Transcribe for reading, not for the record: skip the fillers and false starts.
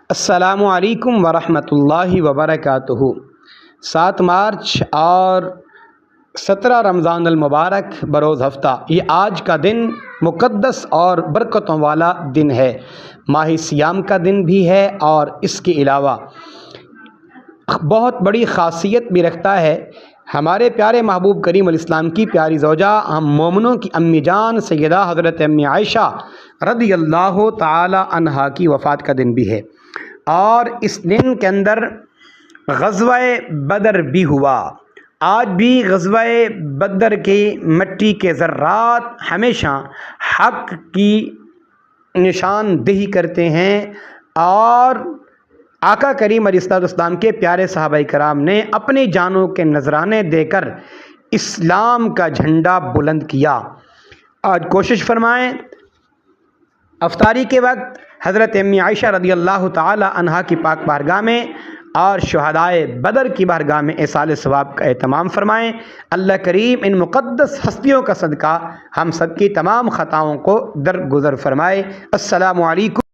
السلام علیکم ورحمۃ اللہ وبرکاتہ۔ 7 مارچ اور 17 رمضان المبارک بروز ہفتہ، یہ آج کا دن مقدس اور برکتوں والا دن ہے، ماہ سیام کا دن بھی ہے اور اس کے علاوہ بہت بڑی خاصیت بھی رکھتا ہے۔ ہمارے پیارے محبوب کریم علیہ السلام کی پیاری زوجہ، ہم مومنوں کی امی جان سیدہ حضرت امی عائشہ رضی اللہ تعالی عنہا کی وفات کا دن بھی ہے، اور اس دن کے اندر غزوہ بدر بھی ہوا۔ آج بھی غزوہ بدر کی مٹی کے ذرات ہمیشہ حق کی نشاندہی کرتے ہیں، اور آقا کریم علیہ السلام کے پیارے صحابہ کرام نے اپنی جانوں کے نذرانے دے کر اسلام کا جھنڈا بلند کیا۔ آج کوشش فرمائیں افطاری کے وقت حضرت امی عائشہ رضی اللہ تعالی عنہا کی پاک بارگاہ میں اور شہدائے بدر کی بارگاہ میں ایصال ثواب کا اہتمام فرمائیں۔ اللہ کریم ان مقدس ہستیوں کا صدقہ ہم سب کی تمام خطاؤں کو درگزر فرمائے۔ السلام علیکم۔